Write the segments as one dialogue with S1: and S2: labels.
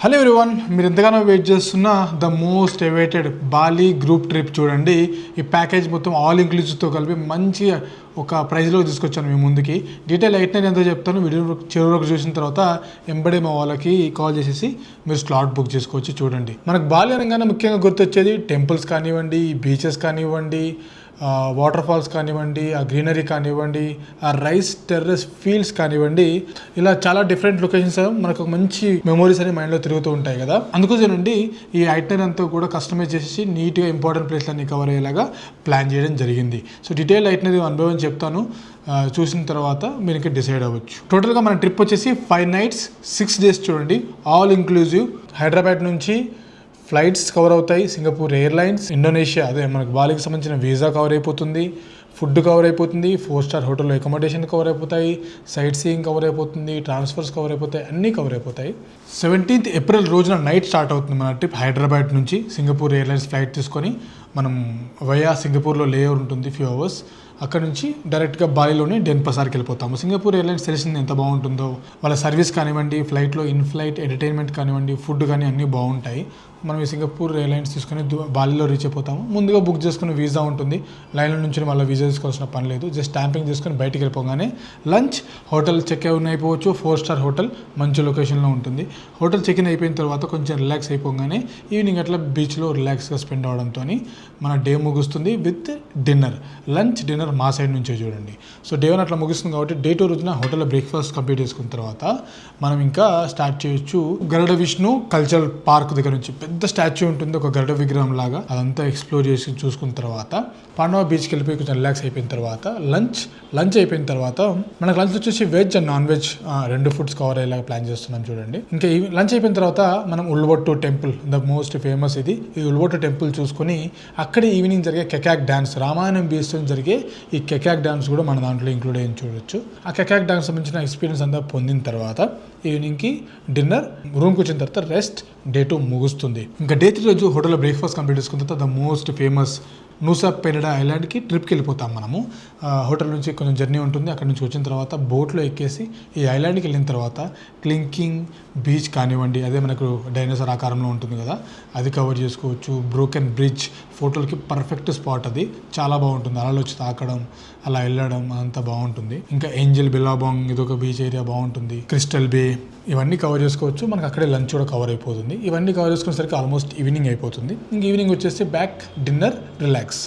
S1: Hello everyone, మీరు ఎంతగానో wait చేస్తున్న the most awaited Bali group trip చూడండి. ఈ ప్యాకేజ్ మొత్తం ఆల్ ఇంక్లూజివ్తో కలిపి మంచి ఒక ప్రైజ్లో తీసుకొచ్చాను మీ ముందుకి. డీటెయిల్ అయితే ఎంతో చెప్తాను. వీడియో చివరి వరకు చూసిన తర్వాత ఎంబడే మా వాళ్ళకి కాల్ చేసేసి మీరు స్లాట్ బుక్ చేసుకోవచ్చు. చూడండి, మనకు బాలి అనగానే ముఖ్యంగా గుర్తొచ్చేది టెంపుల్స్ కానివ్వండి, బీచెస్ కానివ్వండి, వాటర్ ఫాల్స్ కానివ్వండి, ఆ గ్రీనరీ కానివ్వండి, ఆ రైస్ టెర్రస్ ఫీల్డ్స్ కానివ్వండి, ఇలా చాలా డిఫరెంట్ లొకేషన్స్ మనకు మంచి మెమోరీస్ అని మైండ్లో తిరుగుతూ ఉంటాయి కదా. అందుకోసమేనండి ఈ ఐటనరీ అంతా కూడా కస్టమైజ్ చేసి నీట్గా ఇంపార్టెంట్ ప్లేస్లన్నీ కవర్ అయ్యేలాగా ప్లాన్ చేయడం జరిగింది. సో డీటెయిల్ ఐటనరీ అనుభవం చెప్తాను, చూసిన తర్వాత మీరు ఇంకా డిసైడ్ అవ్వచ్చు. టోటల్గా మన ట్రిప్ వచ్చేసి 5 nights 6 days చూడండి, ఆల్ ఇంక్లూజివ్. హైదరాబాద్ నుంచి ఫ్లైట్స్ కవర్ అవుతాయి, సింగపూర్ ఎయిర్లైన్స్, ఇండోనేషియా, అదే మనకు బాలికి సంబంధించిన వీసా కవర్ అయిపోతుంది, ఫుడ్ కవర్ అయిపోతుంది, 4-star హోటల్లో అకామిడేషన్ కవర్ అయిపోతాయి, సైట్ సీయింగ్ కవర్ అయిపోతుంది, ట్రాన్స్ఫర్స్ కవర్ అయిపోతాయి, అన్నీ కవర్ అయిపోతాయి. 17th April రోజున నైట్ స్టార్ట్ అవుతుంది మన ట్రిప్. హైదరాబాద్ నుంచి సింగపూర్ ఎయిర్లైన్స్ ఫ్లైట్ తీసుకొని మనం వయా సింగపూర్లో లేఓవర్ ఉంటుంది ఫ్యూ అవర్స్. అక్కడ నుంచి డైరెక్ట్గా బాలిలోనే డెన్పసార్కి వెళ్ళిపోతాము. సింగపూర్ ఎయిర్లైన్స్ తెలిసింది ఎంత బాగుంటుందో, వాళ్ళ సర్వీస్ కానివ్వండి, ఫ్లైట్లో ఇన్ ఫ్లైట్ ఎంటర్టైన్మెంట్ కానివ్వండి, ఫుడ్ కానీ అన్నీ బాగుంటాయి. మనం ఈ సింగపూర్ ఎయిర్లైన్స్ తీసుకొని బాలిలో రీచ్ అయిపోతాము. ముందుగా బుక్ చేసుకుని వీసా ఉంటుంది, లైన్లో నుంచి మళ్ళీ వీసా తీసుకోవాల్సిన పని లేదు. జస్ట్ స్టాంపింగ్ చేసుకొని బయటికి వెళ్ళిపోగానే లంచ్ హోటల్ చెక్ ఇన్ అయిపోవచ్చు. 4-star హోటల్ మంచి లొకేషన్లో ఉంటుంది. హోటల్ చెక్ ఇన్ అయిపోయిన తర్వాత కొంచెం రిలాక్స్ అయిపోగానే ఈవినింగ్ అట్లా బీచ్లో రిలాక్స్గా స్పెండ్ అవడంతో మన డే ముగుస్తుంది విత్ డిన్నర్. లంచ్ డిన్నర్ మా సైడ్ నుంచే చూడండి. సో డే 1 అట్లా ముగుస్తుంది కాబట్టి డే 2 రోజున హోటల్లో బ్రేక్ఫాస్ట్ కంప్లీట్ చేసుకున్న తర్వాత మనం ఇంకా స్టార్ట్ చేయొచ్చు. గరుడ విష్ణు కల్చరల్ పార్క్ దగ్గర నుంచి పెద్ద స్టాచ్యూ ఉంటుంది, ఒక గరుడ విగ్రహం లాగా. అదంతా ఎక్స్ప్లోర్ చేసి చూసుకున్న తర్వాత పాండవ బీచ్కి వెళ్ళిపోయి కొంచెం రిలాక్స్ అయిపోయిన తర్వాత లంచ్ అయిపోయిన తర్వాత మనకు లంచ్ వచ్చేసి veg and non veg 2 foods cover అయ్యేలాగా ప్లాన్ చేస్తున్నాం చూడండి. ఇంకా లంచ్ అయిపోయిన తర్వాత మనం ఉల్వొట్టు టెంపుల్, ద మోస్ట్ ఫేమస్ ఇది. ఈ ఉల్వొట్టు టెంపుల్ చూసుకొని అక్కడే ఈవినింగ్ జరిగే కెకాక్ డ్యాన్స్, రామాయణం బీచ్తో జరిగే ఈ కెకాక్ డ్యాన్స్ కూడా మన దాంట్లో ఇంక్లూడ్ అయ్యి చూడొచ్చు. ఆ కెకాక్ డ్యాన్స్ సంబంధించిన ఎక్స్పీరియన్స్ అంతా పొందిన తర్వాత ఈవినింగ్కి డిన్నర్, రూమ్కి వచ్చిన తర్వాత రెస్ట్. డే 2 ముగుస్తుంది. ఇంకా డే 3 రోజు హోటల్లో బ్రేక్ఫాస్ట్ కంప్లీట్ చేసుకున్న తర్వాత the most famous Nusa Penida ఐలాండ్కి ట్రిప్కి వెళ్ళిపోతాం మనము. హోటల్ నుంచి కొంచెం జర్నీ ఉంటుంది. అక్కడ నుంచి వచ్చిన తర్వాత బోట్లో ఎక్కేసి ఈ ఐలాండ్కి వెళ్ళిన తర్వాత క్లింకింగ్ బీచ్ కానివ్వండి, అదే మనకు డైనోసార్ ఆకారంలో ఉంటుంది కదా, అది కవర్ చేసుకోవచ్చు. బ్రోకెన్ బ్రిడ్జ్ ఫోటోలకి పర్ఫెక్ట్ స్పాట్, అది చాలా బాగుంటుంది. అలా వచ్చి తాకడం, అలా వెళ్ళడం అంతా బాగుంటుంది. ఇంకా ఏంజల్ బిలాబాంగ్ ఇదొక బీచ్ ఏరియా బాగుంటుంది. క్రిస్టల్ బే ఇవన్నీ కవర్ చేసుకోవచ్చు. మనకు అక్కడే లంచ్ కూడా కవర్ అయిపోతుంది. ఇవన్నీ కవర్ చేసుకునేసరికి ఆల్మోస్ట్ ఈవినింగ్ అయిపోతుంది. ఇంక ఈవినింగ్ వచ్చేసి బ్యాక్ డిన్నర్, రిలాక్స్.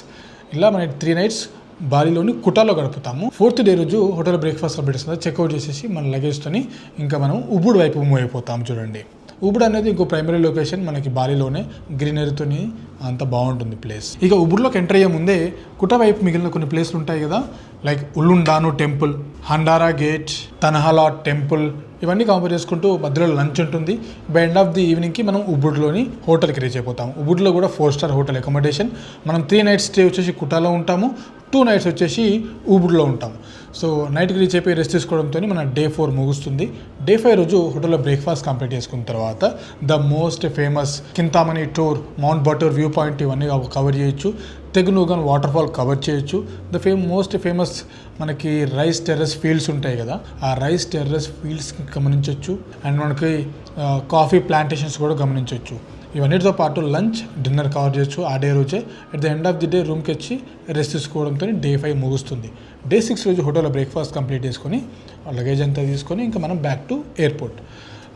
S1: ఇలా మన 3 nights బాలిలోని కుటాలో గడుపుతాము. 4th డే రోజు హోటల్ బ్రేక్ఫాస్ట్ కంప్లీట్ చేస్తుంది. చెక్అవుట్ చేసేసి మన లగేజ్తోని ఇంకా మనం ఉబుడ్ వైపు మూవ్ అయిపోతాం చూడండి. ఉబుడ్ అనేది ఇంకో ప్రైమరీ లొకేషన్ మనకి బాలిలోనే, గ్రీనరీతోని అంత బాగుంటుంది ప్లేస్. ఇక ఉబుడ్లోకి ఎంటర్ అయ్యే ముందే కుటా వైపు మిగిలిన కొన్ని ప్లేస్లు ఉంటాయి కదా, లైక్ ఉల్లుండాను టెంపుల్, హండారా గేట్, తన్హలా టెంపుల్, ఇవన్నీ కంపేర్ చేసుకుంటూ మధ్యలో లంచ్ ఉంటుంది. బై ఎండ్ ఆఫ్ ది ఈవినింగ్కి మనం ఉబుడ్లోని హోటల్కి రీచ్ అయిపోతాం. ఉబుడ్లో కూడా 4-star హోటల్ అకామిడేషన్. మనం 3 nights స్టే వచ్చేసి కుటాలో ఉంటాము, 2 nights వచ్చేసి ఉబుడ్లో ఉంటాము. సో నైట్కి రీచ్ అయిపోయి రెస్ట్ తీసుకోవడంతో మన డే 4 ముగుస్తుంది. డే 5 రోజు హోటల్లో బ్రేక్ఫాస్ట్ కంప్లీట్ చేసుకున్న తర్వాత the most famous Kintamani tour, Mount Batur view point ఇవన్నీ కవర్ చేయొచ్చు. తెగునుగన్ వాటర్ ఫాల్ కవర్ చేయొచ్చు. మోస్ట్ ఫేమస్ మనకి రైస్ టెర్రస్ ఫీల్డ్స్ ఉంటాయి కదా, ఆ రైస్ టెర్రస్ ఫీల్డ్స్ గమనించవచ్చు. అండ్ మనకి కాఫీ ప్లాంటేషన్స్ కూడా గమనించవచ్చు. ఇవన్నిటితో పాటు లంచ్ డిన్నర్ కవర్ చేయొచ్చు ఆ డే రోజే. At the end of the day రూమ్కి వచ్చి రెస్ట్ తీసుకోవడంతో డే 5 ముగుస్తుంది. డే 6 రోజు హోటల్లో బ్రేక్ఫాస్ట్ కంప్లీట్ చేసుకొని లగేజ్ అంతా తీసుకొని ఇంకా మనం బ్యాక్ టు ఎయిర్పోర్ట్.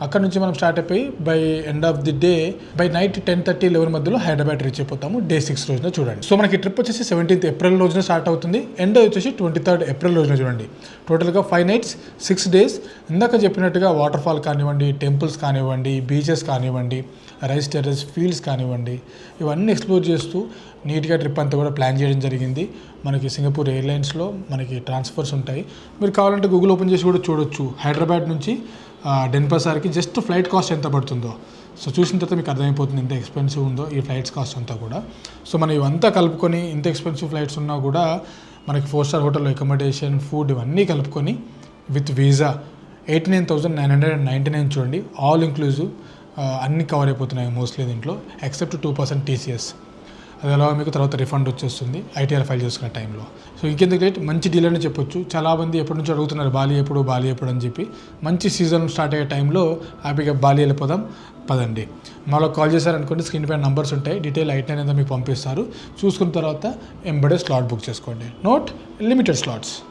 S1: అక్కడ నుంచి మనం స్టార్ట్ అయిపోయి by end of the day by night 10:30, 11 మధ్యలో హైదరాబాద్ రీచ్ అయిపోతాము. డే 6 రోజున చూడండి. సో మనకి ట్రిప్ వచ్చేసి 17th April రోజున స్టార్ట్ అవుతుంది. ఎండ్ వచ్చేసి 23rd April రోజున చూడండి. టోటల్గా 5 nights 6 days. ఇందాక చెప్పినట్టుగా వాటర్ ఫాల్ కానివ్వండి, టెంపుల్స్ కానివ్వండి, బీచెస్ కానివ్వండి, రైస్ టెర్రస్ ఫీల్డ్స్ కానివ్వండి, ఇవన్నీ ఎక్స్ప్లోర్ చేస్తూ నీట్గా ట్రిప్ అంతా కూడా ప్లాన్ చేయడం జరిగింది. మనకి సింగపూర్ ఎయిర్లైన్స్లో మనకి ట్రాన్స్ఫర్స్ ఉంటాయి. మీరు కావాలంటే గూగుల్ ఓపెన్ చేసి కూడా చూడొచ్చు. హైదరాబాద్ నుంచి డెన్పసార్కి జస్ట్ ఫ్లైట్ కాస్ట్ ఎంత పడుతుందో. సో చూసిన తర్వాత మీకు అర్థమైపోతుంది ఎంత ఎక్స్పెన్సివ్ ఉందో ఈ ఫ్లైట్స్ కాస్ట్ అంతా కూడా. సో మనం ఇవంతా కలుపుకొని ఇంత ఎక్స్పెన్సివ్ ఫ్లైట్స్ ఉన్నా కూడా మనకి 4-star హోటల్లో అకామిడేషన్, ఫుడ్ ఇవన్నీ కలుపుకొని విత్ వీసా 89,999 చూడండి. ఆల్ ఇంక్లూజివ్ అన్నీ కవర్ అయిపోతున్నాయి మోస్ట్లీ దీంట్లో, ఎక్సెప్ట్ 2% TCS. అది ఎలా మీకు తర్వాత రిఫండ్ వచ్చేస్తుంది ఐటీఆర్ ఫైల్ చేసుకునే టైంలో. సో ఇంకెందుకు లేట్, మంచి డీల్ అని చెప్పొచ్చు. చాలామంది ఎప్పటి నుంచో అడుగుతున్నారు బాలి ఎప్పుడు అని చెప్పి. మంచి సీజన్ స్టార్ట్ అయ్యే టైంలో హ్యాపీగా బాలి వెళ్ళిపోదాం పదండి. మళ్ళీ కాల్ చేశారనుకోండి, స్క్రీన్ పైన నంబర్స్ ఉంటాయి, డీటెయిల్ ఐటెన్ అనేది మీకు పంపిస్తారు. చూసుకున్న తర్వాత ఎంబడే స్లాట్ బుక్ చేసుకోండి. Note limited slots.